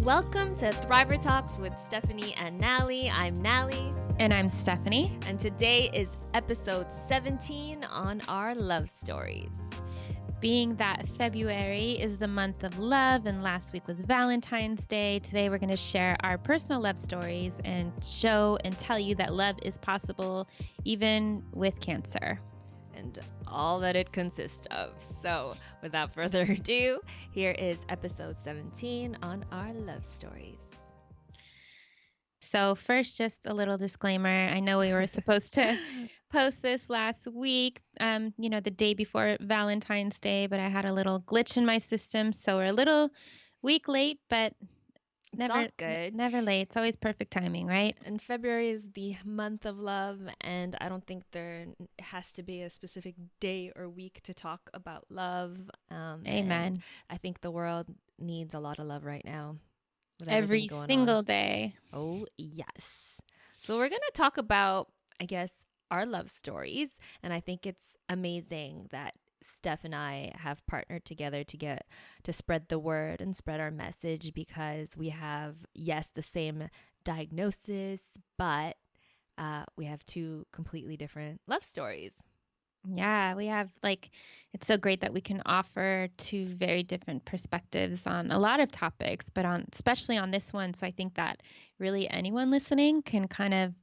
Welcome to Thriver Talks with Stephanie and Nalie. I'm Nalie. And I'm Stephanie. And today is episode 17 on our love stories. Being that February is the month of love and last week was Valentine's Day, today we're going to share our personal love stories and show and tell you that love is possible even with cancer. And all that it consists of. So without further ado, here is episode 17 on our love stories. So first, just a little disclaimer. I know we were supposed to post this last week, the day before Valentine's Day, but I had a little glitch in my system. So we're a little week late, but It's all good. Never late. It's always perfect timing, right? And February is the month of love, and I don't think there has to be a specific day or week to talk about love. Amen. I think the world needs a lot of love right now. Every single day. Oh, yes. So we're going to talk about, I guess, our love stories. And I think it's amazing that Steph and I have partnered together to spread the word and spread our message because we have, yes, the same diagnosis, but we have two completely different love stories. Yeah, we have it's so great that we can offer two very different perspectives on a lot of topics, but especially on this one. So I think that really anyone listening can kind of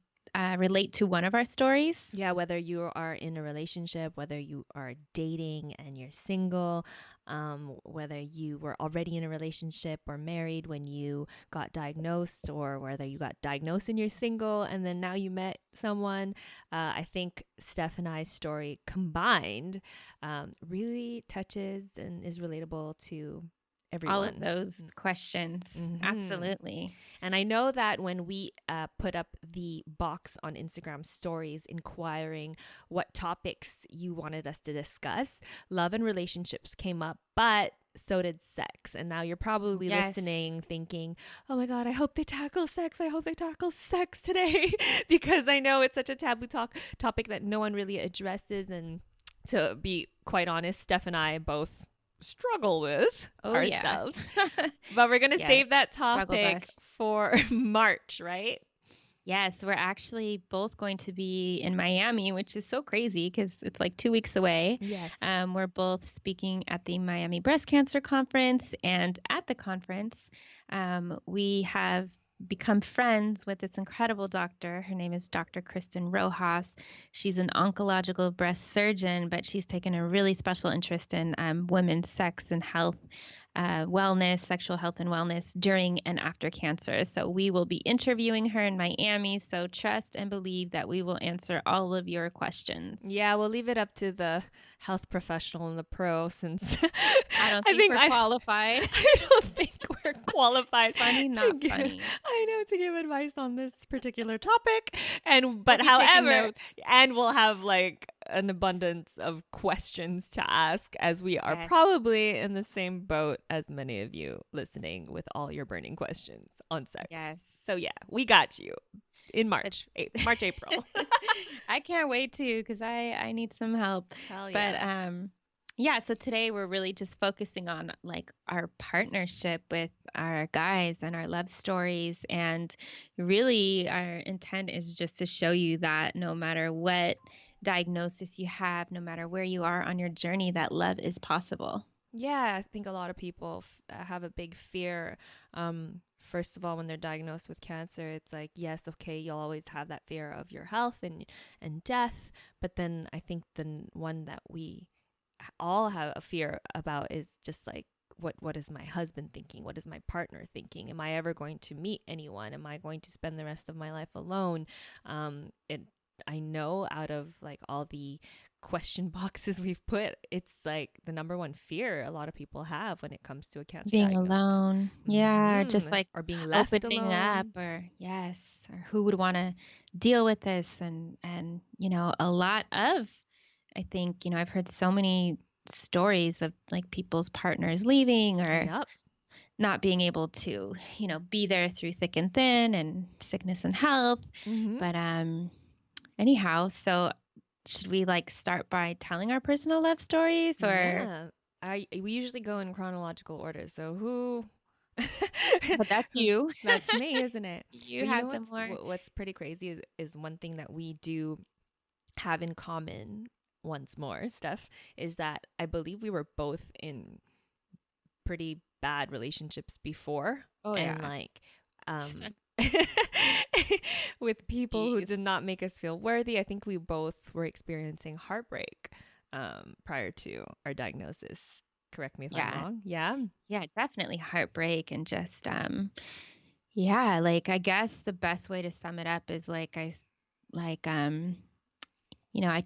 relate to one of our stories. Yeah, whether you are in a relationship, whether you are dating and you're single, whether you were already in a relationship or married when you got diagnosed, or whether you got diagnosed and you're single and then now you met someone. I think Steph and I's story combined really touches and is relatable to everyone. All of those questions. Mm-hmm. Absolutely. And I know that when we put up the box on Instagram stories inquiring what topics you wanted us to discuss, love and relationships came up, but so did sex. And now you're probably listening thinking, oh my God, I hope they tackle sex. I hope they tackle sex today because I know it's such a taboo topic that no one really addresses. And to be quite honest, Steph and I both struggle with ourselves. Yeah. But we're going to save that topic for March, right? Yes, we're actually both going to be in Miami, which is so crazy because it's like 2 weeks away. Yes. We're both speaking at the Miami Breast Cancer Conference, and at the conference, we have become friends with this incredible doctor. Her name is Dr. Kristen Rojas. She's an oncological breast surgeon, but she's taken a really special interest in women's sex and health, wellness, sexual health and wellness during and after cancer. So we will be interviewing her in Miami. So trust and believe that we will answer all of your questions. Yeah, we'll leave it up to the health professional and the pro since I don't think we're qualified. I don't think we're qualified. Funny, not funny. I know, to give advice on this particular topic. But however, and we'll have an abundance of questions to ask as we are probably in the same boat as many of you listening with all your burning questions on sex. Yes. So yeah, we got you in March, April. I can't wait to because I need some help. Hell yeah. But so today we're really just focusing on our partnership with our guys and our love stories. And really our intent is just to show you that no matter what diagnosis you have, no matter where you are on your journey, that love is possible. Yeah, I think a lot of people have a big fear. First of all, when they're diagnosed with cancer, it's like, yes, okay, you'll always have that fear of your health and death. But then I think the one that we all have a fear about is just what is my husband thinking? What is my partner thinking? Am I ever going to meet anyone? Am I going to spend the rest of my life alone? I know out of all the question boxes we've put, it's the number one fear a lot of people have when it comes to a cancer being diagnosis. Alone. Yeah, or just or being left opening alone. up, or who would want to deal with this, and a lot of, I think, I've heard so many stories of people's partners leaving or not being able to be there through thick and thin and sickness and health. But anyhow, so should we start by telling our personal love stories, or? Yeah. We usually go in chronological order. So who But that's you. That's me, isn't it? You But you know had the more. what's pretty crazy is one thing that we do have in common once more, Steph, is that I believe we were both in pretty bad relationships before, Oh and yeah. like um with people who Jeez. did not make us feel worthy. I think we both were experiencing heartbreak prior to our diagnosis. Correct me if I'm Yeah. wrong. Yeah. Yeah, definitely heartbreak and just yeah, like I guess the best way to sum it up is like I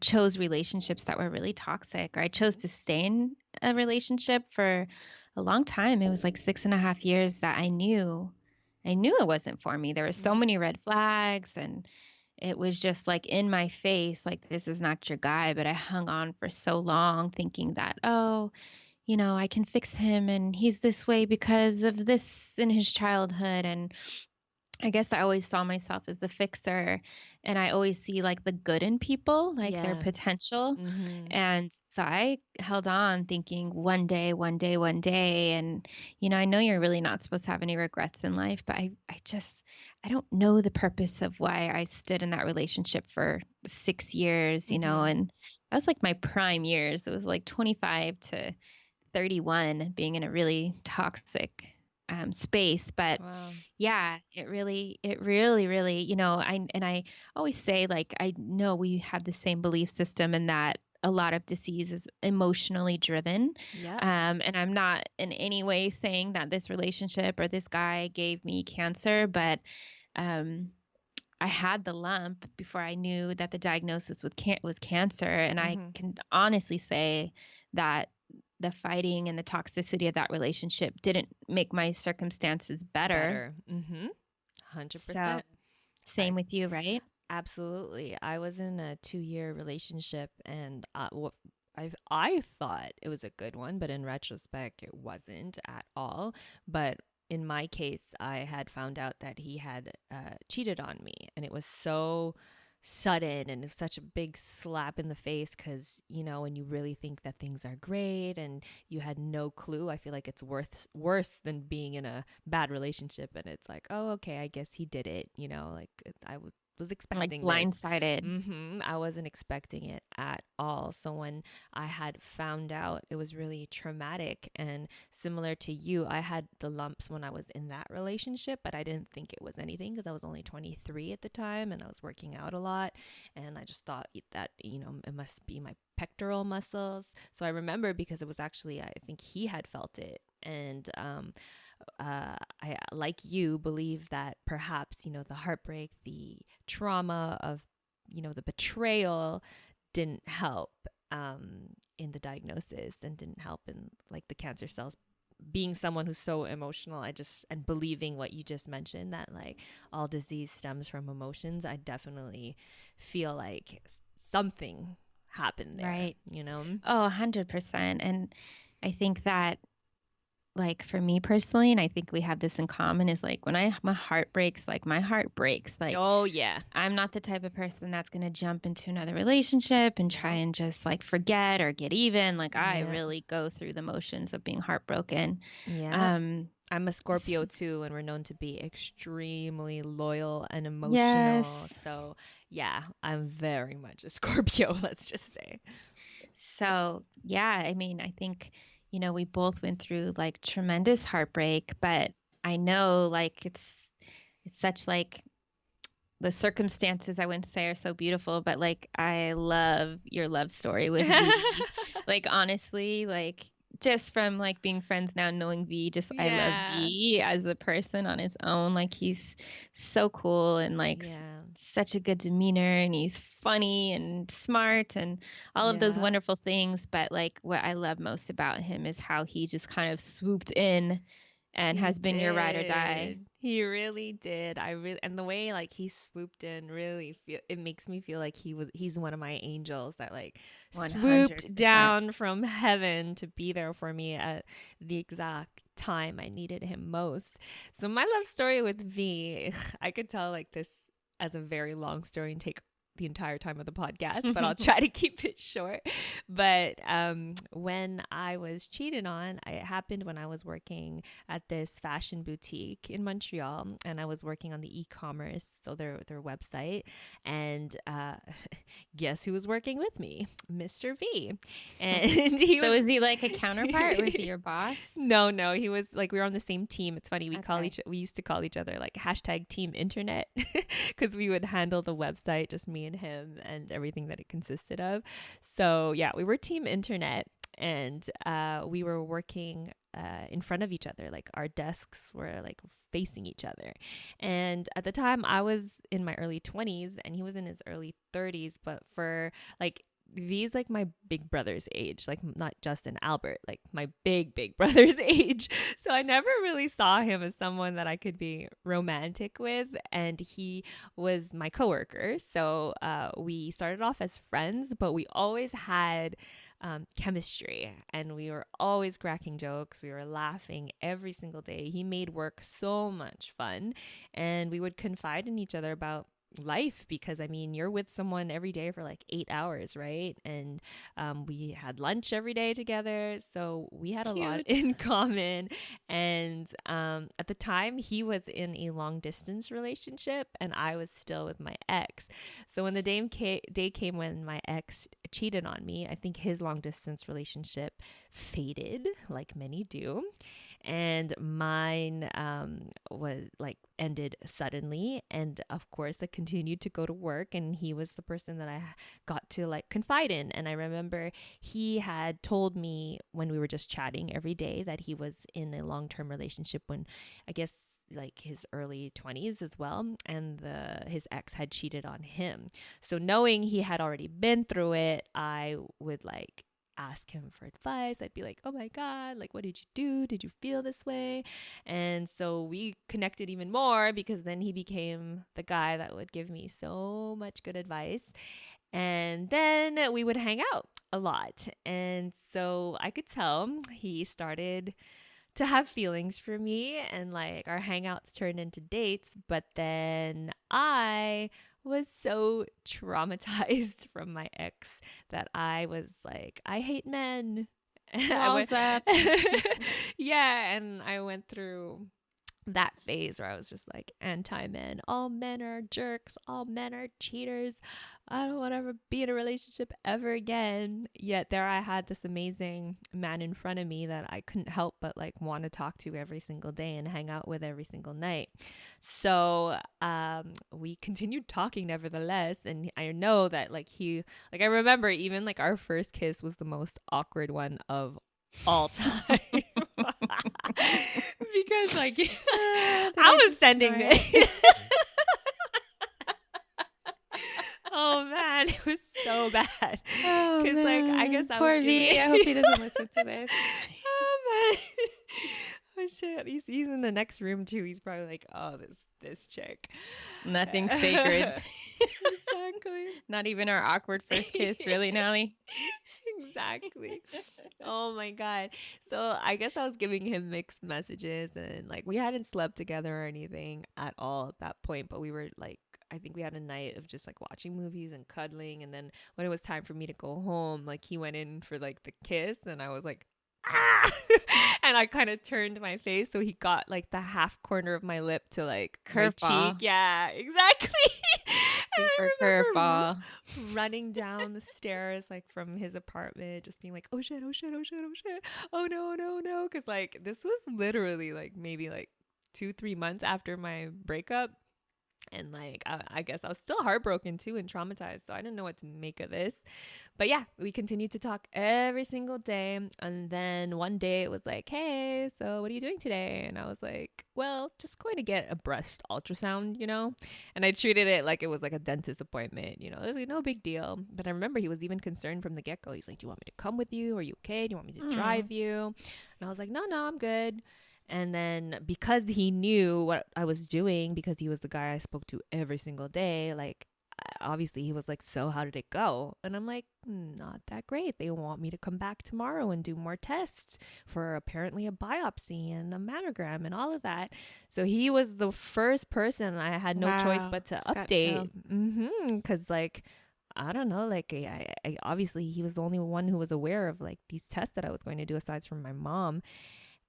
chose relationships that were really toxic, or I chose to stay in a relationship for a long time. It was like 6.5 years that I knew it wasn't for me. There were so Mm-hmm. many red flags, and it was just like in my face, like, this is not your guy. But I hung on for so long thinking that, oh, I can fix him and he's this way because of this in his childhood. And I guess I always saw myself as the fixer, and I always see like the good in people, like their Yeah. potential. Mm-hmm. And so I held on thinking one day, one day, one day. And, I know you're really not supposed to have any regrets in life, but I don't know the purpose of why I stood in that relationship for 6 years, Mm-hmm. and that was like my prime years. It was like 25 to 31 being in a really toxic space. But Wow. yeah, it really, I always say, like, I know we have the same belief system, and that a lot of disease is emotionally driven. Yep. And I'm not in any way saying that this relationship or this guy gave me cancer, but um, I had the lump before I knew that the diagnosis was cancer. And I Mm-hmm. can honestly say that the fighting and the toxicity of that relationship didn't make my circumstances better. Better. Mm-hmm. So, 100%. same I with you, right? absolutely. I was in a 2-year relationship, and what I thought it was a good one, but in retrospect, it wasn't at all. But in my case, I had found out that he had cheated on me, and it was so sudden and such a big slap in the face, because when you really think that things are great and you had no clue, I feel like it's worse than being in a bad relationship, and it's like, oh, okay, I guess he did it, like was Like expecting this. blindsided. I wasn't expecting it at all. So when I had found out, it was really traumatic. And similar to you, I had the lumps when I was in that relationship, but I didn't think it was anything because I was only 23 at the time and I was working out a lot. And I just thought that, it must be my pectoral muscles. So I remember because it was actually, I think he had felt it. And I, like you, believe that perhaps, the heartbreak, the trauma of, the betrayal didn't help in the diagnosis and didn't help in like the cancer cells. Being someone who's so emotional, and believing what you just mentioned, that like all disease stems from emotions, I definitely feel like something happened there, Right. Oh, 100%. And I think that, like, for me personally, and I think we have this in common, is like when my heart breaks, like my heart breaks. Like, Oh, yeah. I'm not the type of person that's going to jump into another relationship and try No. and just like forget or get even. Like, I Yeah. really go through the motions of being heartbroken. Yeah. Um, I'm a s- Scorpio too, and we're known to be extremely loyal and emotional. yes. So, yeah, I'm very much a Scorpio, let's just say. So, yeah, I mean, I think, we both went through like tremendous heartbreak, but I know, like, it's such like the circumstances, I wouldn't say, are so beautiful, but like I love your love story with V. Like, honestly, like, just from like being friends now, knowing V, just I love Yeah. V as a person on his own. Like, he's so cool, and like Yeah. such a good demeanor, and he's funny and smart and all of those Yeah. wonderful things. But like, what I love most about him is how he just kind of swooped in and He has been your ride or die. did. He really did. And the way like he swooped in really it makes me feel like he's one of my angels that like swooped 100%. down from heaven to be there for me at the exact time I needed him most. So my love story with V, I could tell like this as a very long story and take the entire time of the podcast, but I'll try to keep it short. But when I was cheated on, it happened when I was working at this fashion boutique in Montreal, and I was working on the e-commerce, so their website. And guess who was working with me? Mr. V. And so is he like a counterpart? Was he your boss? No, he was like, we were on the same team. It's funny, Okay. we used to call each other like hashtag team internet, because we would handle the website, just me and him, and everything that it consisted of. So yeah, we were team internet, and we were working in front of each other. Like our desks were like facing each other. And at the time I was in my early 20s and he was in his early 30s, but for like, V's like my big brother's age, like not Justin Albert, like my big brother's age. So I never really saw him as someone that I could be romantic with. And he was my coworker. So we started off as friends, but we always had chemistry, and we were always cracking jokes. We were laughing every single day. He made work so much fun, and we would confide in each other about life, because I mean, you're with someone every day for like 8 hours, right? And we had lunch every day together, so we had a lot Cute. in common. And at the time he was in a long distance relationship and I was still with my ex. So when the day came when my ex cheated on me, I think his long distance relationship faded, like many do, and mine was like ended suddenly. And of course I continued to go to work, and he was the person that I got to like confide in. And I remember he had told me when we were just chatting every day that he was in a long-term relationship, when I guess like his early 20s as well, and his ex had cheated on him. So knowing he had already been through it, I would like ask him for advice. I'd be like, oh my God, like, what did you do? Did you feel this way? And so we connected even more, because then he became the guy that would give me so much good advice. And then we would hang out a lot. And so I could tell he started to have feelings for me, and like our hangouts turned into dates. But then I was so traumatized from my ex that I was like, I hate men. And I went, Walls up. yeah, and I went through that phase where I was just like, anti men. All men are jerks. All men are cheaters. I don't want to ever be in a relationship ever again. Yet there I had this amazing man in front of me that I couldn't help but like want to talk to every single day and hang out with every single night. So we continued talking nevertheless. And I know that like I remember even like our first kiss was the most awkward one of all time. Because like I was sending oh man, it was so bad. Oh Because like I guess I was poor V. I hope he doesn't listen to this. Oh man. Oh shit. He's in the next room too. He's probably like, oh, this chick. Nothing sacred. Exactly. Not even our awkward first kiss, really, Nalie? Exactly. Oh my God. So I guess I was giving him mixed messages, and like we hadn't slept together or anything at all at that point, but we were like, I think we had a night of just like watching movies and cuddling. And then when it was time for me to go home, like he went in for like the kiss, and I was like, ah! And I kind of turned my face, so he got like the half corner of my lip to like my cheek. Yeah, exactly. Super curveball. Running down the stairs like from his apartment, just being like, oh shit, oh shit, oh shit, oh shit, oh no, no, no, because like this was literally like maybe like 2-3 months after my breakup. And like I guess I was still heartbroken too and traumatized, so I didn't know what to make of this. But yeah, we continued to talk every single day. And then one day it was like, hey, so what are you doing today? And I was like, well, just going to get a breast ultrasound, you know. And I treated it like it was like a dentist appointment, you know. It was like no big deal. But I remember he was even concerned from the get-go. He's like, do you want me to come with you? Are you okay? Do you want me to drive you? And I was like, no, I'm good. And then because he knew what I was doing, because he was the guy I spoke to every single day, like obviously he was like, so how did it go? And I'm like, not that great. They want me to come back tomorrow and do more tests for apparently a biopsy and a mammogram and all of that. So he was the first person I had no choice Wow. but to Just got update. chills. Because like, I don't know, like I obviously he was the only one who was aware of like these tests that I was going to do aside from my mom.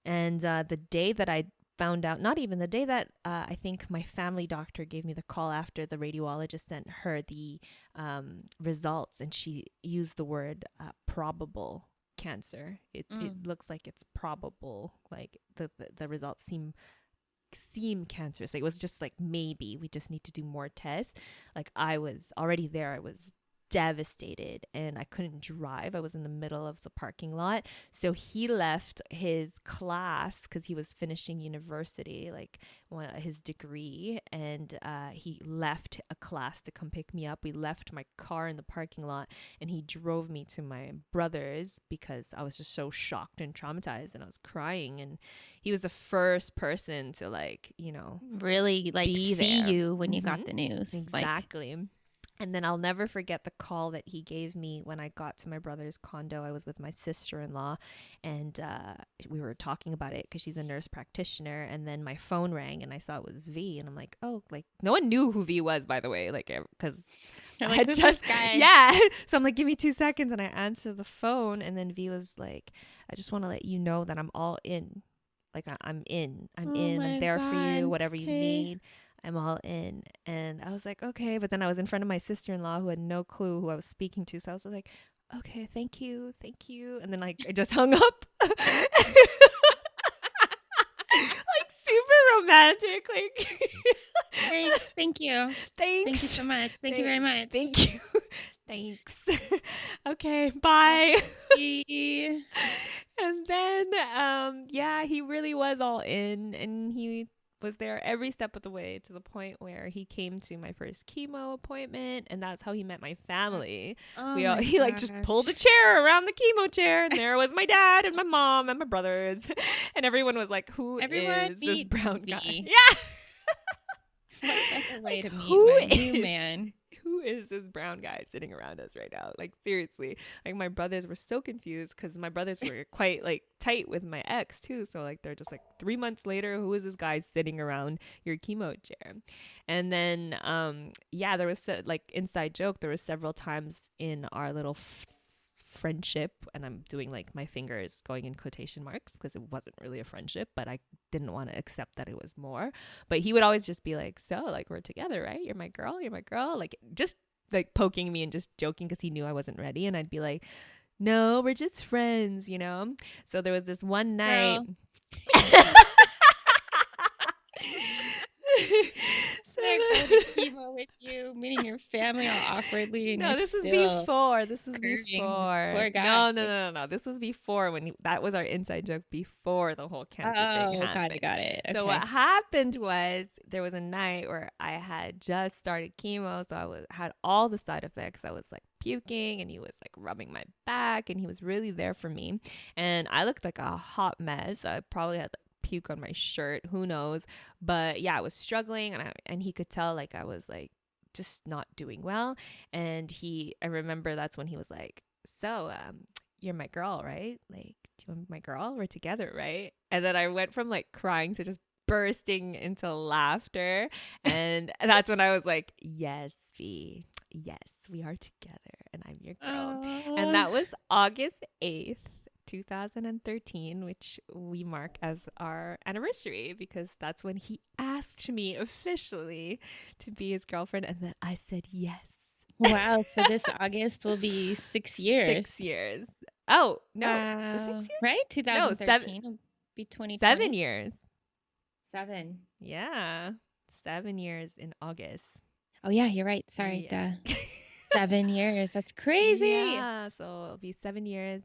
And the day that I found out, not even the day that I think my family doctor gave me the call after the radiologist sent her the results, and she used the word probable cancer. It looks like it's probable, like the results seem cancerous. Like, it was just like, maybe we just need to do more tests. Like, I was already there. I was devastated and I couldn't drive. I was in the middle of the parking lot. So he left his class because he was finishing university, like his degree, and he left a class to come pick me up. We left my car in the parking lot and he drove me to my brother's because I was just so shocked and traumatized and I was crying. And he was the first person to, like, Really like be see there. you when you got the news. Exactly. And then I'll never forget the call that he gave me when I got to my brother's condo. I was with my sister-in-law and we were talking about it because she's a nurse practitioner. And then my phone rang and I saw it was V. And I'm like, oh, like, no one knew who V was, by the way, like, because I had who's just, this guy? yeah. So I'm like, give me 2 seconds. And I answer the phone. And then V was like, I just want to let you know that I'm all in. Like, I'm in. I'm there for you, whatever you need. I'm all in. And I was like, okay. But then I was in front of my sister-in-law who had no clue who I was speaking to. So I was like, okay, thank you. And then, like, I just hung up. Like, super romantic. Like, Thank you. Thanks. Thank you so much. Thank you very much. Thank you. Thanks. Okay, bye. And then, yeah, he really was all in, and he was there every step of the way to the point where he came to my first chemo appointment, and that's how he met my family. He like just pulled a chair around the chemo chair, and there was my dad and my mom and my brothers, and everyone was like, "Who is this brown guy?" Yeah. What better way to meet my new man? Who is this brown guy sitting around us right now? Like, seriously. Like, my brothers were so confused because my brothers were quite, like, tight with my ex, too. So, like, they're just like, 3 months later, who is this guy sitting around your chemo chair? And then, yeah, there was, like, inside joke. There was several times in our little friendship, and I'm doing like my fingers going in quotation marks because it wasn't really a friendship, but I didn't want to accept that it was more. But he would always just be like, so, like, we're together, right? You're my girl, like, just like poking me and just joking because he knew I wasn't ready. And I'd be like, no, we're just friends, So there was this one night. Go to chemo with you, meeting your family all awkwardly. And no, this was before. This was before. Poor guy. No. This was before that was our inside joke before the whole cancer thing happened. Got it. Okay. So what happened was there was a night where I had just started chemo, so I had all the side effects. I was like puking, and he was like rubbing my back, and he was really there for me. And I looked like a hot mess. I probably had puke on my shirt, who knows, but yeah, I was struggling, and he could tell, like, I was like just not doing well. And I remember that's when he was like, so you're my girl, right? Like, do you want to be my girl? We're together, right? And then I went from like crying to just bursting into laughter, and that's when I was like, yes, V, yes, we are together and I'm your girl. And that was August 8th 2013, which we mark as our anniversary, because that's when he asked me officially to be his girlfriend, and then I said yes. Wow, so this August will be 6 years. 6 years. Oh, no. 6 years? Right? 2013 will be 2020. 7 years. 7. Yeah. 7 years in August. Oh, yeah, you're right. Sorry. Yeah. 7 years. That's crazy. Yeah, so it'll be 7 years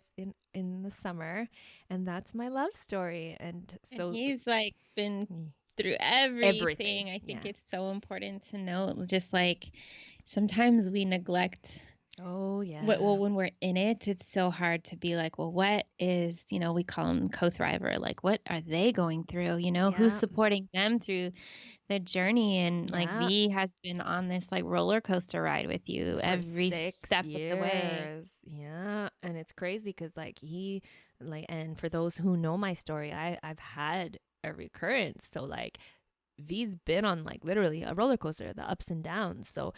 in the summer, and that's my love story. And so he's like been through everything. I think it's so important to note, just like sometimes we neglect Oh, Well, yeah. when we're in it, it's so hard to be like, well, what is, we call them co-thriver, like what are they going through? Who's Yeah. supporting them through the journey? And like Yeah. V has been on this like roller coaster ride with you For every six step of the way. years. Yeah. And it's crazy because, like, and for those who know my story, I've had a recurrence. So, like, V's been on like literally a roller coaster, the ups and downs. So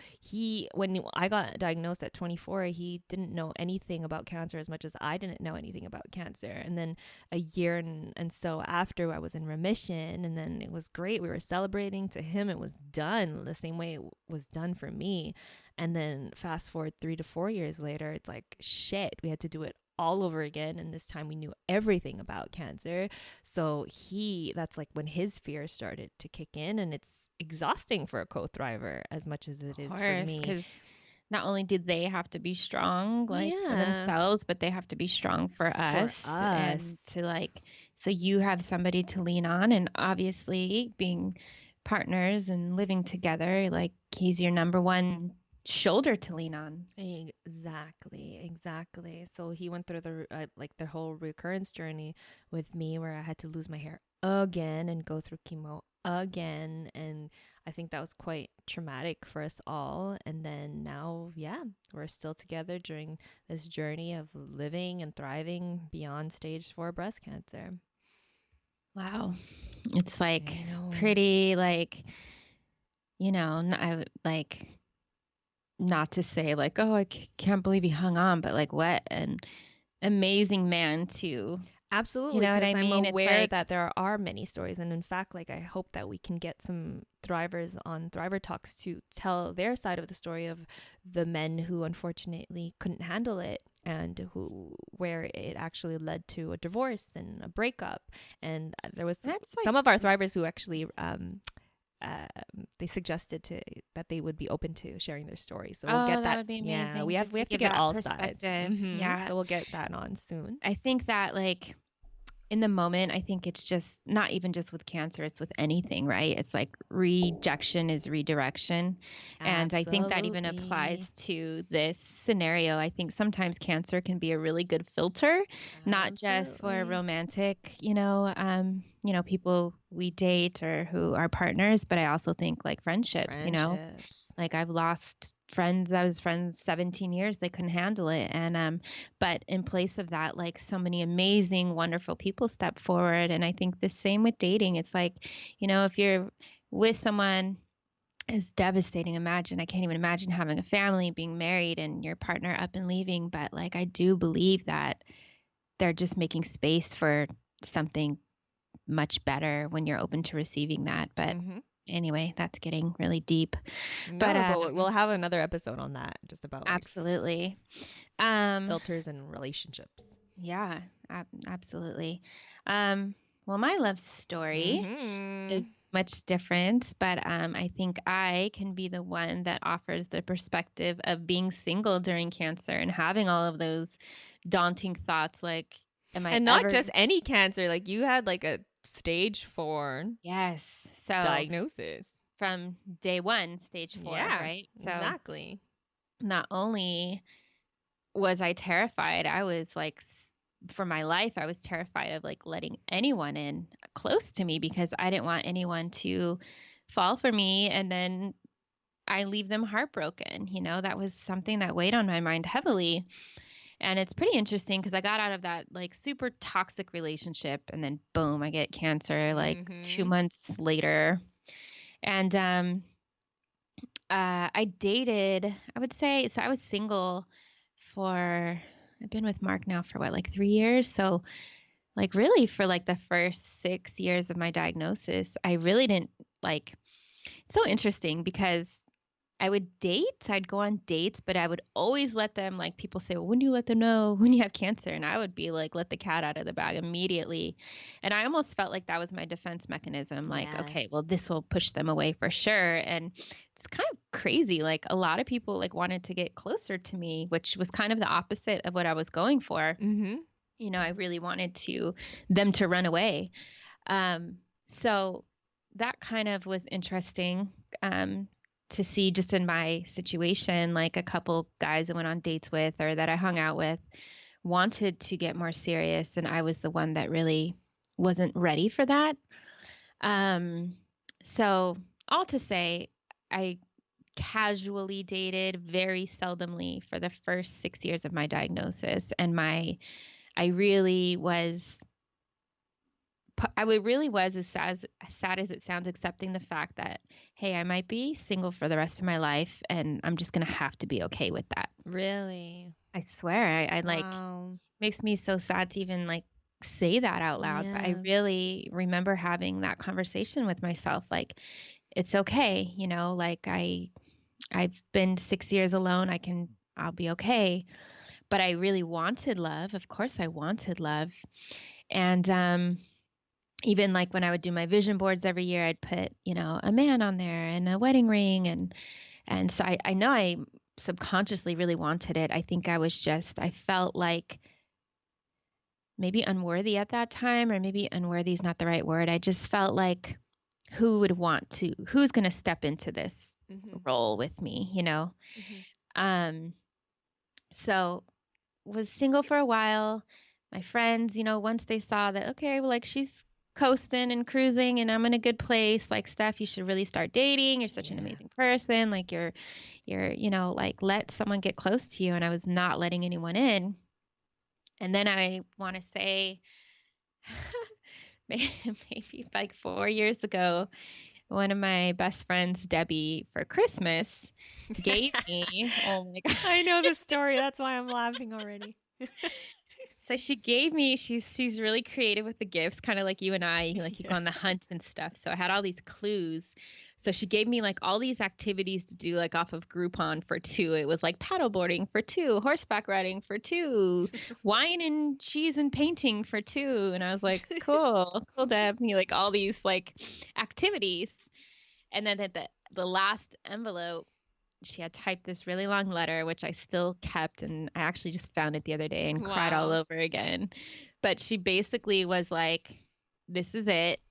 when I got diagnosed at 24, he didn't know anything about cancer as much as I didn't know anything about cancer. And then a year and so after, I was in remission, and then it was great. We were celebrating. To him, it was done the same way it was done for me. And then fast forward 3 to 4 years later, it's like shit. We had to do it all over again, and this time we knew everything about cancer. So that's like when his fear started to kick in, and it's exhausting for a co-thriver as much as it Of is for course, me. because not only do they have to be strong like for Yeah, themselves, but they have to be strong for for us us. and to like, so you have somebody to lean on. And obviously, being partners and living together, like he's your number one shoulder to lean on. Exactly. So he went through the whole recurrence journey with me, where I had to lose my hair again and go through chemo again, and I think that was quite traumatic for us all. And then now, yeah, we're still together during this journey of living and thriving beyond stage 4 breast cancer. Wow. It's like I know. pretty like, like not to say like, oh, I can't believe he hung on, but like what an amazing man too. You Absolutely, know what I because I'm mean? It's aware like, that there are many stories. And in fact, like, I hope that we can get some thrivers on Thriver Talks to tell their side of the story of the men who unfortunately couldn't handle it, and where it actually led to a divorce and a breakup. And there was that's like, some of our thrivers who actually, they suggested that they would be open to sharing their story. So we'll oh, get that that. would be Yeah, amazing just we to have to give get that all sides. perspective. Yeah. So we'll get that on soon. I think that like in the moment, I think it's just not even just with cancer, it's with anything, right? It's like rejection is redirection. And I think that even Absolutely. applies to this scenario. I think sometimes cancer can be a really good filter, not just for Absolutely. romantic, people we date or who are partners, but I also think like friendships. Friendships. Like I've lost friends. I was friends 17 years. They couldn't handle it. And but in place of that, like so many amazing, wonderful people step forward. And I think the same with dating. It's like, if you're with someone is devastating. I can't even imagine having a family, being married and your partner up and leaving. But like I do believe that they're just making space for something much better when you're open to receiving that. But Mm-hmm. anyway, that's getting really deep. But No, but we'll have another episode on that, just about like absolutely. Um, filters and relationships. yeah, absolutely. Well, my love story Mm-hmm. is much different, but I think I can be the one that offers the perspective of being single during cancer and having all of those daunting thoughts like, am I And not ever? just any cancer. Like, you had like a stage 4 Yes. So diagnosis. from day one, stage 4, Yeah, right? So exactly. not only was I terrified, I was like, for my life, I was terrified of like letting anyone in close to me because I didn't want anyone to fall for me and then I leave them heartbroken. That was something that weighed on my mind heavily. And it's pretty interesting because I got out of that like super toxic relationship and then boom, I get cancer like two Mm-hmm. months later. And I dated, I would say, so I was single for, I've been with Mark now for what, like 3 years? So, like, really, for like the first 6 years of my diagnosis, I really didn't like, it's so interesting because I'd go on dates, but I would always let them, like, people say, well, when do you let them know when you have cancer? And I would be like, let the cat out of the bag immediately. And I almost felt like that was my defense mechanism. Like, Yeah. okay, well, this will push them away for sure. And it's kind of crazy. Like, a lot of people like wanted to get closer to me, which was kind of the opposite of what I was going for. Mm-hmm. I really wanted them to run away. So that kind of was interesting. Um, to see just in my situation, like a couple guys I went on dates with or that I hung out with wanted to get more serious, and I was the one that really wasn't ready for that. Um, so all to say, I casually dated very seldomly for the first 6 years of my diagnosis, and I really was I would really was as sad as it sounds, accepting the fact that, hey, I might be single for the rest of my life, and I'm just gonna have to be okay with that. Really? I swear, I like Wow. makes me so sad to even like say that out loud, but I Yeah. really remember having that conversation with myself, like it's okay, like I've been 6 years alone, I'll be okay. But I really wanted love. Of course, I wanted love, and even like when I would do my vision boards every year, I'd put, a man on there and a wedding ring. And so I know I subconsciously really wanted it. I think I felt like maybe unworthy at that time, or maybe unworthy is not the right word. I just felt like who's going to step into this Mhm. role with me, Mhm. Um, so was single for a while. My friends, once they saw that, okay, well, like she's coasting and cruising and I'm in a good place, like Steph, you should really start dating. You're such an Yeah. amazing person. Like like let someone get close to you. And I was not letting anyone in. And then I want to say maybe like 4 years ago, one of my best friends, Debbie, for Christmas gave me, oh my God. I know the story. That's why I'm laughing already. So she gave me, she's really creative with the gifts, kind of like you and I, like you go Yeah. on the hunt and stuff. So I had all these clues. So she gave me like all these activities to do like off of Groupon for two. It was like paddleboarding for two, horseback riding for two, wine and cheese and painting for two. And I was like, cool, cool, Deb. Like all these like activities. And then at the last envelope, she had typed this really long letter, which I still kept. And I actually just found it the other day and cried all Wow. over again. But she basically was like, this is it.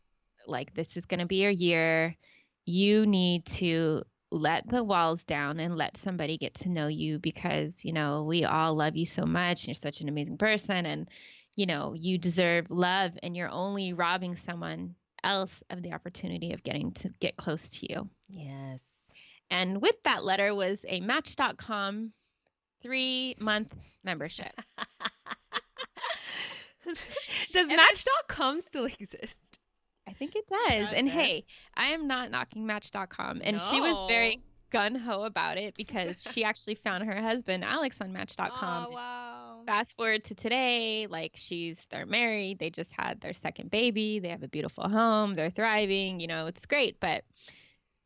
Like, this is going to be your year. You need to let the walls down and let somebody get to know you because, we all love you so much. And you're such an amazing person. And, you deserve love. And you're only robbing someone else of the opportunity of getting to get close to you. Yes. And with that letter was a Match.com 3-month membership. Does And then Match.com still exist? I think it does. Does And it? hey, I am not knocking Match.com. And she was very No. gun ho about it because she actually found her husband, Alex, on Match.com. Oh, wow. Fast forward to today, like they're married. They just had their second baby. They have a beautiful home. They're thriving. It's great. But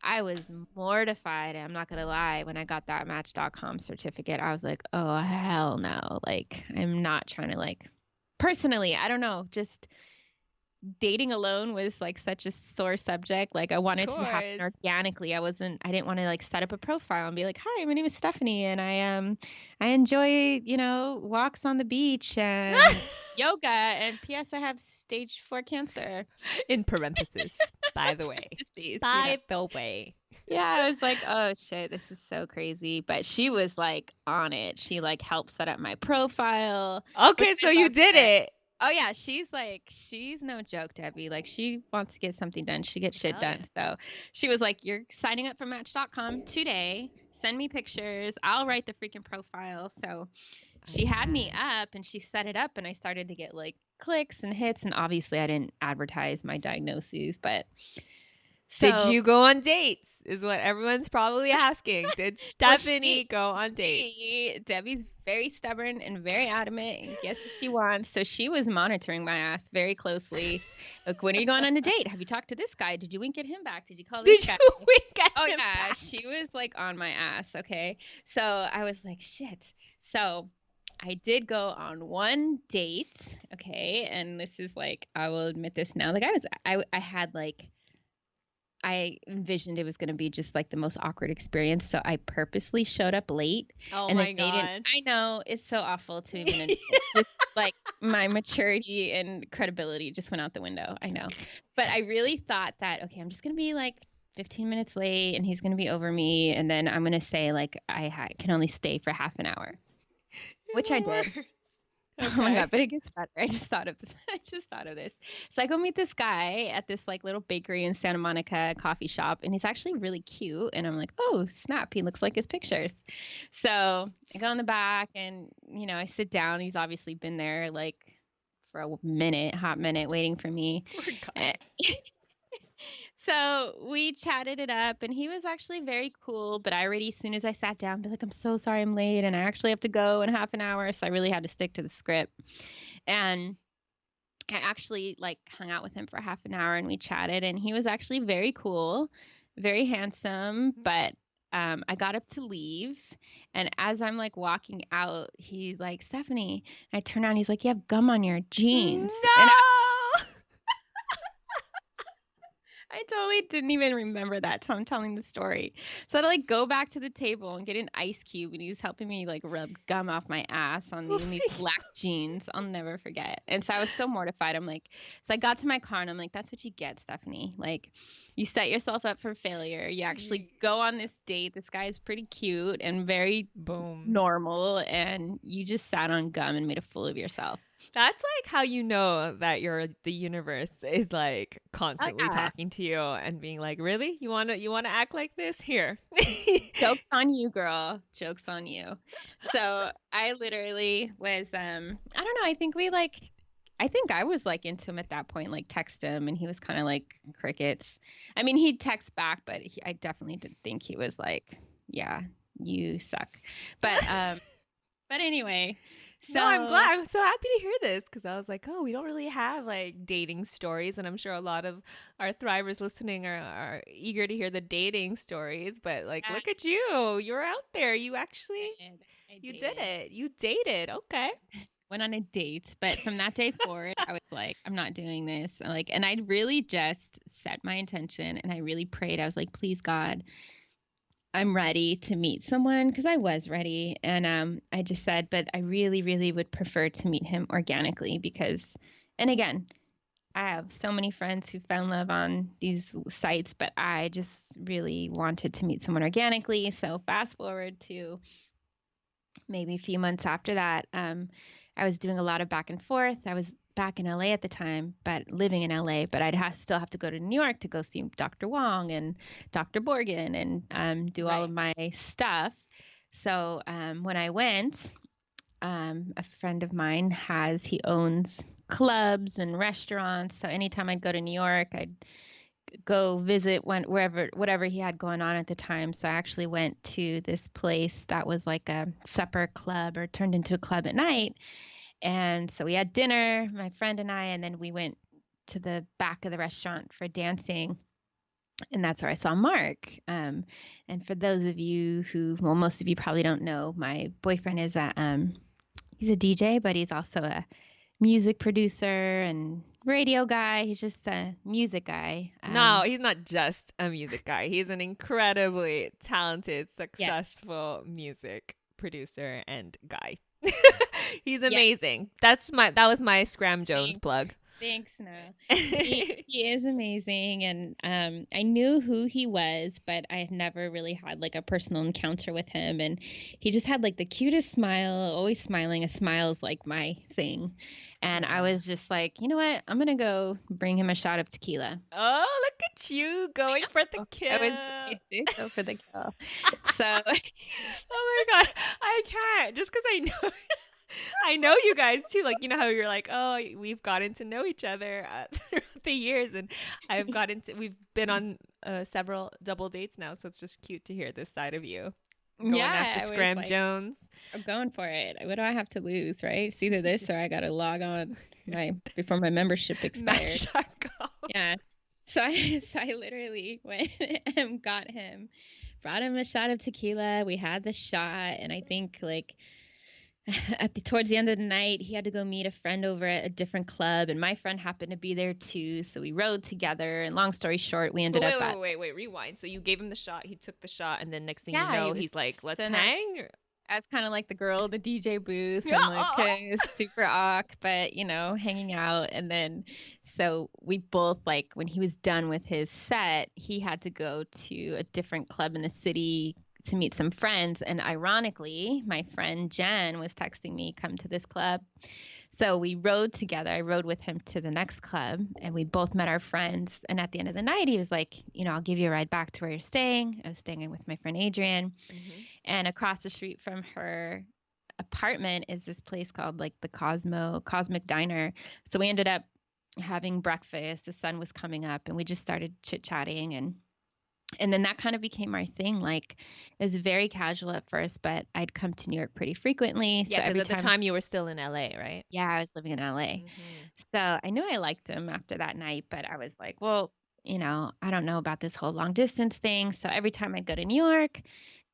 I was mortified. I'm not going to lie. When I got that Match.com certificate, I was like, oh, hell no. Like, I'm not trying to, like, personally, I don't know. Just dating alone was like such a sore subject. Like, I Of wanted to happen course. organically. I didn't want to like set up a profile and be like, hi, my name is Stephanie and I enjoy, walks on the beach and yoga. And P.S. I have stage 4 cancer. In parentheses, by the way. Parentheses. By the way. Yeah, I was like, oh shit, this is so crazy. But she was like on it. She like helped set up my profile, which Okay, I so you loved did it. it. Oh yeah, she's no joke, Debbie. Like she wants to get something done. She gets shit Hell done. yeah. So she was like, you're signing up for Match.com today. Send me pictures. I'll write the freaking profile. So I she had me bet. up and she set it up and I started to get like clicks and hits. And obviously I didn't advertise my diagnoses, but Did so you go on dates? Is what everyone's probably asking. Did well, Stephanie go on dates? Debbie's very stubborn and very adamant and gets what she wants. So she was monitoring my ass very closely. Like, when are you going on a date? Have you talked to this guy? Did you wink at him back? Did you call this Did guy? you wink at Oh him yeah, back? she was like on my ass. Okay. So I was like, shit. So I did go on one date. Okay. And this is like, I will admit this now. Like I had like, I envisioned it was going to be just like the most awkward experience. So I purposely showed up late Oh and then my they didn't. god. I know it's so awful to even admit it. Just like my maturity and credibility just went out the window. I know. But I really thought that, okay, I'm just going to be like 15 minutes late and he's going to be over me. And then I'm going to say, like, can only stay for half an hour, which I You're the did. worst. Oh my Okay. God, but it gets better. I just thought of this. I just thought of this. So I go meet this guy at this like little bakery in Santa Monica coffee shop, and he's actually really cute. And I'm like, oh, snap, he looks like his pictures. So I go in the back and, I sit down. He's obviously been there like for a minute, hot minute, waiting for me. Poor Eh, guy. So we chatted it up, and he was actually very cool. But I already, as soon as I sat down, be like, I'm so sorry I'm late, and I actually have to go in half an hour. So I really had to stick to the script. And I actually like hung out with him for half an hour and we chatted, and he was actually very cool, very handsome, but I got up to leave, and as I'm like walking out, he's like, Stephanie, and I turn around, he's like, you have gum on your jeans. And No. I totally didn't even remember that till I'm telling the story. So I had to like go back to the table and get an ice cube, and he's helping me like rub gum off my ass Oh in these my God. black jeans. I'll never forget. And so I was so mortified. I'm like, so I got to my car and I'm like, that's what you get, Stephanie. Like, you set yourself up for failure. You actually go on this date. This guy is pretty cute and very Boom. normal, and you just sat on gum and made a fool of yourself. That's like how you know that the universe is like Oh constantly yeah. talking to you and being like, "Really? You want to act like this? Here." Joke's on you, girl. Joke's on you. So I literally was, I don't know. I think I was like into him at that point, like text him, and he was kind of like crickets. I mean, he'd text back, but I definitely didn't think he was like, yeah, you suck. But, but anyway, No, I'm so glad. I'm so happy to hear this because I was like, oh, we don't really have like dating stories. And I'm sure a lot of our thrivers listening are eager to hear the dating stories. But like, I look at you. You're out there. You actually, did. I you did dated. it. You dated. Okay. Went on a date, but from that day forward, I was like, I'm not doing this. Like, and I really just set my intention and I really prayed. I was like, please God, I'm ready to meet someone, because I was ready. And I just said, but I really, really would prefer to meet him organically because, and again, I have so many friends who fell in love on these sites, but I just really wanted to meet someone organically. So fast forward to maybe a few months after that, I was doing a lot of back and forth. I was back in LA at the time, but living in LA, but still have to go to New York to go see Dr. Wong and Dr. Borgen and do all of Right. my stuff. So when I went, a friend of mine he owns clubs and restaurants. So anytime I'd go to New York, I'd go visit whatever he had going on at the time. So I actually went to this place that was like a supper club or turned into a club at night. And so we had dinner, my friend and I, and then we went to the back of the restaurant for dancing. And that's where I saw Mark. And for those of you well, most of you probably don't know, my boyfriend is he's a DJ, but he's also a music producer and radio guy. He's just a music guy. No, he's not just a music guy. He's an incredibly talented, Yes. successful music producer and guy. He's Yes. amazing. That was my Scram Jones plug. Thanks, no. He is amazing, and I knew who he was, but I had never really had like a personal encounter with him. And he just had like the cutest smile, always smiling. A smile is like my thing. And I was just like, you know what? I'm gonna go bring him a shot of tequila. Oh, look at you going for the kill. I did go for the kill. So Oh my god, I can't. Just because I know, I know you guys too. Like, you know how you're like, oh, we've gotten to know each other throughout the years, and we've been on several double dates now, so it's just cute to hear this side of you going after I was Scram like, Jones. I'm going for it. What do I have to lose, right? It's either this or I gotta log on before my membership expires. Match.com. Yeah. So I literally went and got him, brought him a shot of tequila. We had the shot, and I think like towards the end of the night, he had to go meet a friend over at a different club, and my friend happened to be there too. So we rode together, and long story short, we ended But up wait, rewind. So you gave him the shot, he took the shot, and then next thing you Yeah, know, he's like, let's so hang? I was kind of like the girl, the DJ booth, and like Aw. super awk, but hanging out. And then, so we both like when he was done with his set, he had to go to a different club in the city to meet some friends. And ironically, my friend Jen was texting me, "Come to this club." So we rode together. I rode with him to the next club and we both met our friends. And at the end of the night, he was like, "I'll give you a ride back to where you're staying." I was staying with my friend Adrian. Mm-hmm. And across the street from her apartment is this place called like the Cosmic Diner. So we ended up having breakfast. The sun was coming up and we just started chit-chatting, and then that kind of became our thing. Like it was very casual at first, but I'd come to New York pretty frequently. Yeah, So because every at the time, time you were still in LA, right? yeah, I was living in LA. Mm-hmm. So I knew I liked him after that night, but I was like, well, I don't know about this whole long distance thing. So every time I'd go to New York,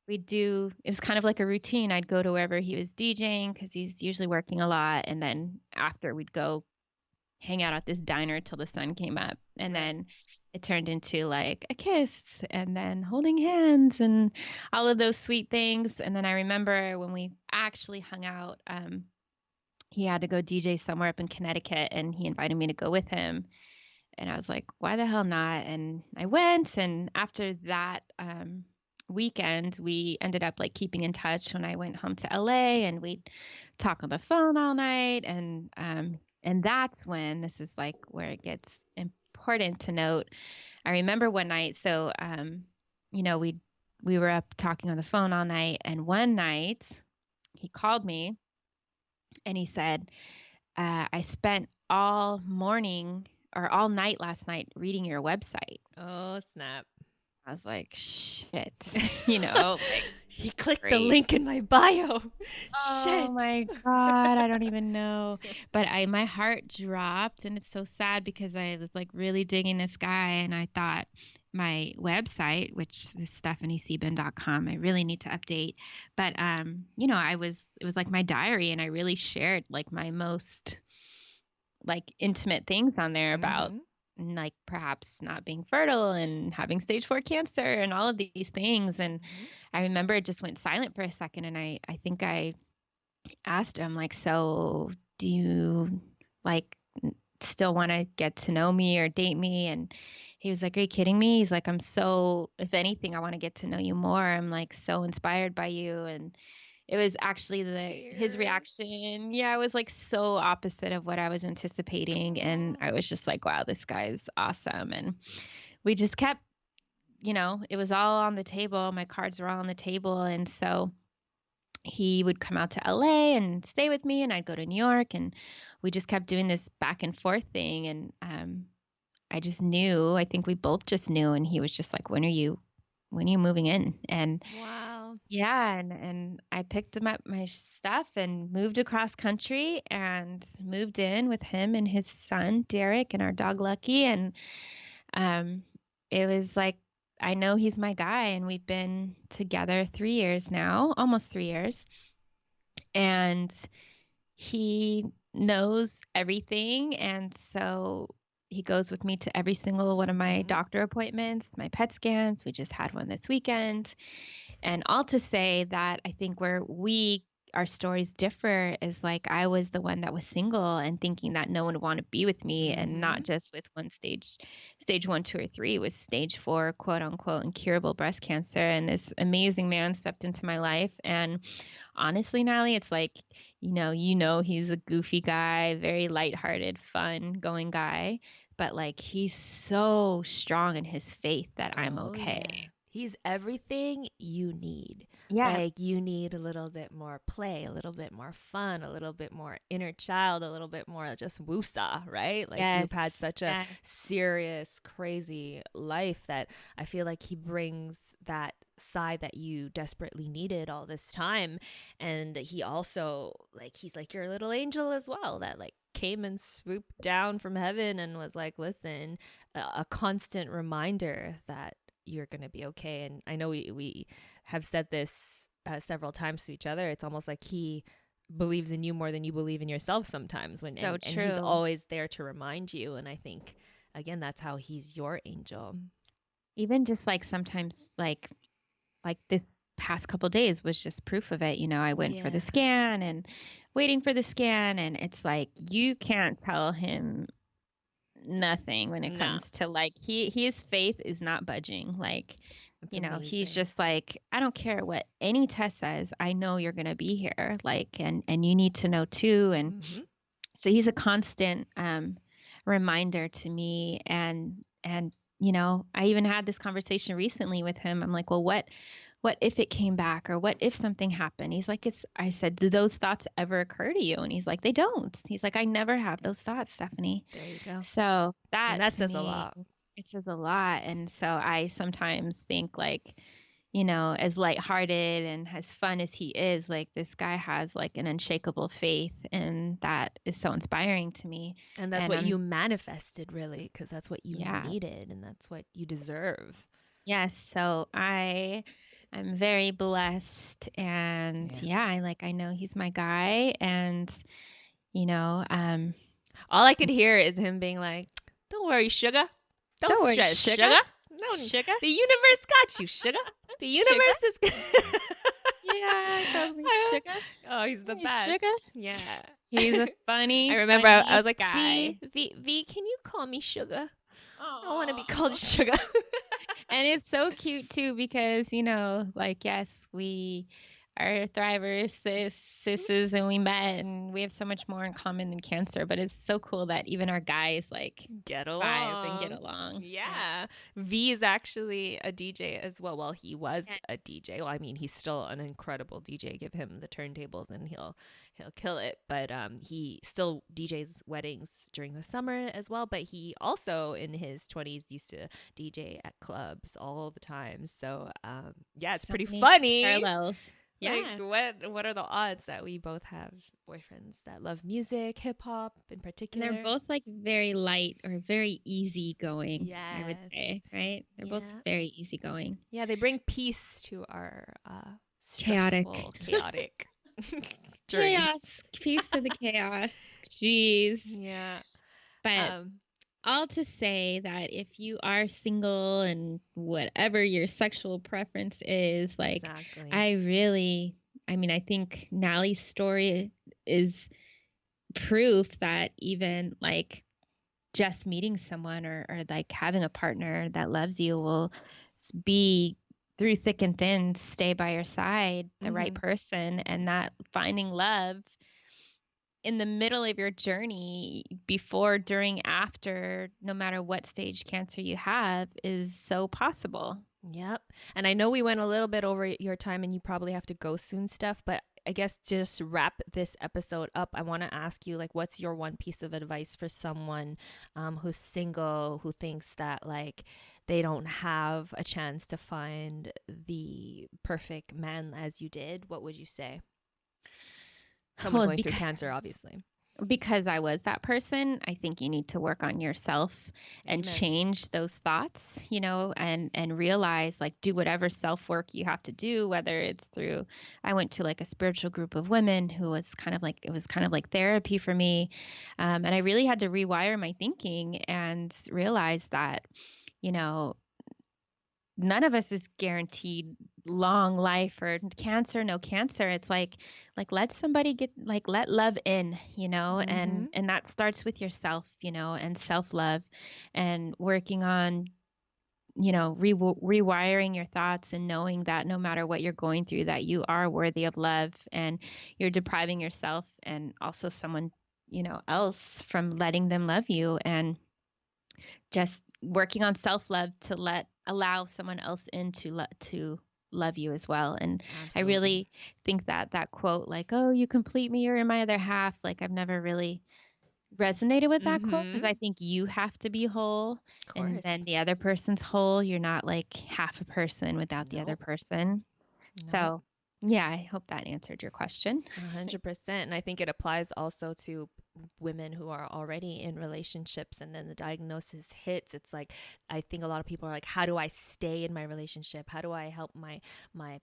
it was kind of like a routine. I'd go to wherever he was DJing because he's usually working a lot. And then after we'd go hang out at this diner till the sun came up. And Right. then it turned into like a kiss and then holding hands and all of those sweet things. And then I remember when we actually hung out, he had to go DJ somewhere up in Connecticut and he invited me to go with him. And I was like, why the hell not? And I went. And after that weekend, we ended up like keeping in touch when I went home to LA, and we'd talk on the phone all night. And that's when this is like where it gets important to note. I remember one night, so you know, we were up talking on the phone all night, and one night he called me and he said, I spent all morning or all night last night reading your website. Oh, snap. I was like, shit, like He clicked the great. link in my bio. Oh Shit. my God, I don't even know. But my heart dropped, and it's so sad because I was like really digging this guy, and I thought my website, which is stephanieseben.com, I really need to update. But it was like my diary, and I really shared like my most like intimate things on there about Mm-hmm. like perhaps not being fertile and having stage 4 cancer and all of these things. And Mm-hmm. I remember it just went silent for a second, and I think I asked him like, so do you like still want to get to know me or date me? And he was like, are you kidding me? He's like, if anything, I want to get to know you more. I'm like so inspired by you. And it was actually his Tears. reaction. Yeah, it was like so opposite of what I was anticipating. And Oh. I was just like, wow, this guy's awesome. And we just kept, it was all on the table. My cards were all on the table. And so he would come out to LA and stay with me, and I'd go to New York, and we just kept doing this back and forth thing. And I just knew, I think we both just knew. And he was just like, when are you moving in? And Wow. yeah, and I picked him up my stuff and moved across country and moved in with him and his son Derek and our dog Lucky. And um, it was like, I know he's my guy, and we've been together 3 years now, almost 3 years. And he knows everything. And so he goes with me to every single one of my Mm-hmm. doctor appointments, my PET scans. We just had one this weekend. And all to say that I think where our stories differ is like I was the one that was single and thinking that no one would want to be with me, and Mm-hmm. not just with stage 1, 2, or 3, with stage 4, quote unquote, incurable breast cancer. And this amazing man stepped into my life. And honestly, Nalie, it's like, he's a goofy guy, very lighthearted, fun going guy, but like he's so strong in his faith that I'm Oh, yeah. okay. He's everything you need. Yeah. Like, you need a little bit more play, a little bit more fun, a little bit more inner child, a little bit more just woosah, right? Like, you've Yes. had such a Yes. serious, crazy life that I feel like he brings that side that you desperately needed all this time. And he also, like, he's like your little angel as well, that, like, came and swooped down from heaven and was like, listen, a constant reminder that you're going to be okay. And I know we have said this several times to each other. It's almost like he believes in you more than you believe in yourself sometimes, So and he's true. always there to remind you. And I think, again, that's how he's your angel. Even just like sometimes like like this past couple days was just proof of it. I went for the Yeah. scan and waiting for the scan, and it's like you can't tell him nothing when it No, comes to like his faith is not budging. Like, it's he's amazing. just like, I don't care what any test says, I know you're gonna be here. Like, and you need to know too. And Hmm. so he's a constant reminder to me. And I even had this conversation recently with him. I'm like, well, what if it came back, or what if something happened? He's like, I said, do those thoughts ever occur to you? And he's like, they don't. He's like, I never have those thoughts, Stephanie. There you go. So And that that to says a me, lot. it says a lot. And so I sometimes think like, as lighthearted and as fun as he is, like this guy has like an unshakable faith, and that is so inspiring to me. And that's And what you manifested, really, because that's what you yeah, needed and that's what you deserve. yes. So I'm very blessed, and Yeah. yeah, I know he's my guy, and you know, um, All I could hear is him being like, "Don't worry, sugar. Don't don't worry, stress, sugar, sugar. No, sugar, the universe got you, sugar. The sugar. universe is." Yeah, he calls me sugar. Oh, he's the Hey, best. sugar. Yeah. He's a I funny, remember I funny was like, guy. V, can you call me sugar? I want to be called Aww. sugar. And it's so cute too because, like, yes, we are thrivers, sisses, and we met, and we have so much more in common than cancer. But it's so cool that even our guys like Get vibe and get along. along. Yeah. Yeah. V is actually a DJ as well. Well, he was a Yes. DJ. Well, I mean, he's still an incredible DJ. Give him the turntables and he'll kill it. But he still DJs weddings during the summer as well. But he also in his 20s used to DJ at clubs all the time. So yeah, it's So pretty many funny. parallels. Like Yeah. what are the odds that we both have boyfriends that love music, hip hop in And they're particular? both like very light or very easygoing, I would Yes. say, right? They're both Yeah. very easygoing. Yeah, they bring peace to our Chaotic. stressful, chaotic journeys. Chaos. Peace to the chaos. Jeez. Yeah. But Um, all to say that if you are single and whatever your sexual preference is, like, exactly. I think Nallie's story is proof that even like just meeting someone or like having a partner that loves you will be through thick and thin, stay by your side, the right Hmm. person, and that finding love in the middle of your journey, before, during, after, no matter what stage cancer you have, is so possible. Yep. And I know we went a little bit over your time and you probably have to go soon, Steph, but I guess just to wrap this episode up, I want to ask you, like, what's your one piece of advice for someone who's single, who thinks that, like, they don't have a chance to find the perfect man as you did? What would you say? Someone Well, going through cancer, obviously. because I was that person, I think you need to work on yourself and Amen. change those thoughts, and realize, like, do whatever self-work you have to do, whether it's through, I went to like a spiritual group of women who was kind of like, it was kind of like therapy for me. And I really had to rewire my thinking and realize that, you know, none of us is guaranteed long life, or cancer, no cancer. It's like let somebody get, like, let love in, Mm-hmm. and that starts with yourself, and self-love, and working on, rewiring your thoughts, and knowing that no matter what you're going through, that you are worthy of love, and you're depriving yourself and also someone, else, from letting them love you, and just working on self-love to allow someone else in to love you as well. And I Absolutely. really think that that quote, like, oh, you complete me, you're my other half, like, I've never really resonated with that quote, Mm-hmm. because I think you have to be whole, Of and course. then the other person's whole. You're not like half a person without the other Nope. person. Nope. So yeah, I hope that answered your question. 100%. And I think it applies also to women who are already in relationships and then the diagnosis hits, it's like I think a lot of people are like, how do I stay in my relationship, how do I help my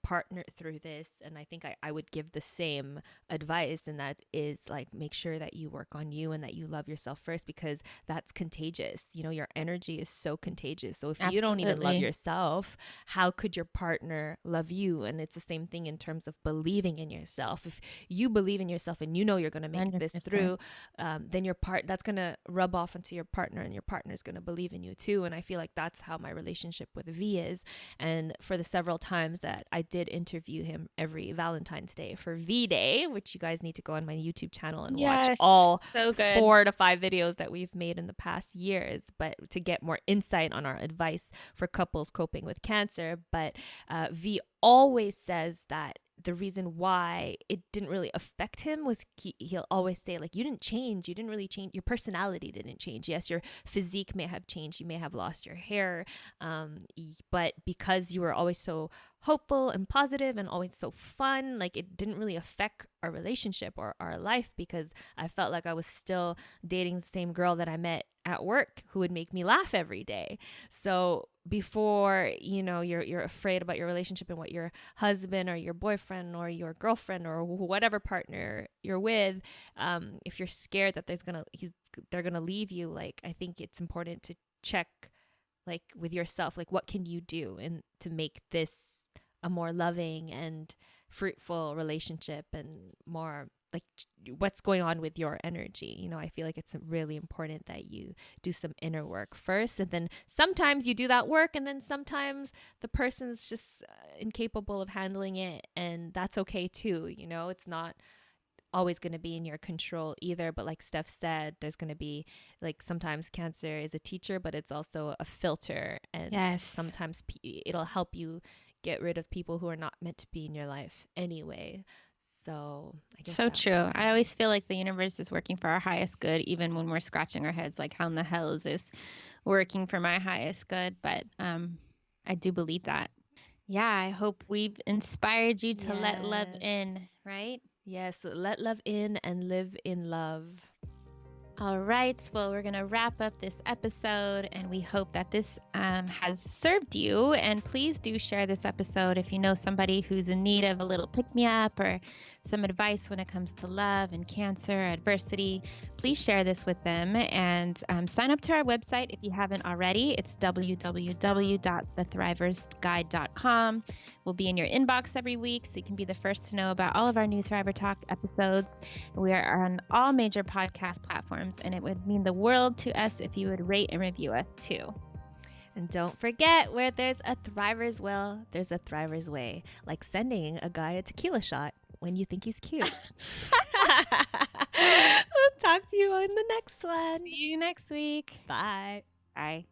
partner through this? And I think I would give the same advice, and that is like, make sure that you work on you and that you love yourself first, because that's contagious. You know, your energy is so contagious. So if you don't even love Absolutely. yourself, how could your partner love you? And it's the same thing in terms of believing in yourself. If you believe in yourself and you know you're going to make this 100%. through, then that's going to rub off onto your partner, and your partner is going to believe in you too. And I feel like that's how my relationship with V is. And for the several times that I did interview him every Valentine's Day for V Day, which you guys need to go on my YouTube channel and watch Yes, all so good. 4 to 5 videos that we've made in the past years, but to get more insight on our advice for couples coping with cancer. But V always says that the reason why it didn't really affect him was he'll always say, like, you didn't change, you didn't really change, your personality didn't change. Yes, your physique may have changed, you may have lost your hair, but because you were always so hopeful and positive and always so fun, like, it didn't really affect our relationship or our life, because I felt like I was still dating the same girl that I met at work who would make me laugh every day. So before, you know, you're afraid about your relationship and what your husband or your boyfriend or your girlfriend or whatever partner you're with, if you're scared that they're gonna leave you, like, I think it's important to check, like, with yourself, like, what can you do and to make this a more loving and fruitful relationship, and more like what's going on with your energy. You know, I feel like it's really important that you do some inner work first, and then sometimes you do that work, and then sometimes the person's just incapable of handling it, and that's okay too. You know, it's not always going to be in your control either, but like Steph said, there's going to be, like, sometimes cancer is a teacher, but it's also a filter, and Yes. sometimes it'll help you get rid of people who are not meant to be in your life anyway. So I guess So that would be true. my I always feel advice. like the universe is working for our highest good, even when we're scratching our heads, like, how in the hell is this working for my highest good? But I do believe that. Yeah, I hope we've inspired you to let love Yes. in, right? Yes, let love in and live in love. All right, well, we're going to wrap up this episode, and we hope that this has served you. And please do share this episode if you know somebody who's in need of a little pick-me-up or some advice when it comes to love and cancer, adversity. Please share this with them, and sign up to our website if you haven't already. It's www.thethriversguide.com. We'll be in your inbox every week, so you can be the first to know about all of our new Thriver Talk episodes. We are on all major podcast platforms, and it would mean the world to us if you would rate and review us too. And don't forget, where there's a thriver's will, there's a thriver's way. Like sending a guy a tequila shot when you think he's cute. We'll talk to you on the next one. See you next week. Bye. Bye.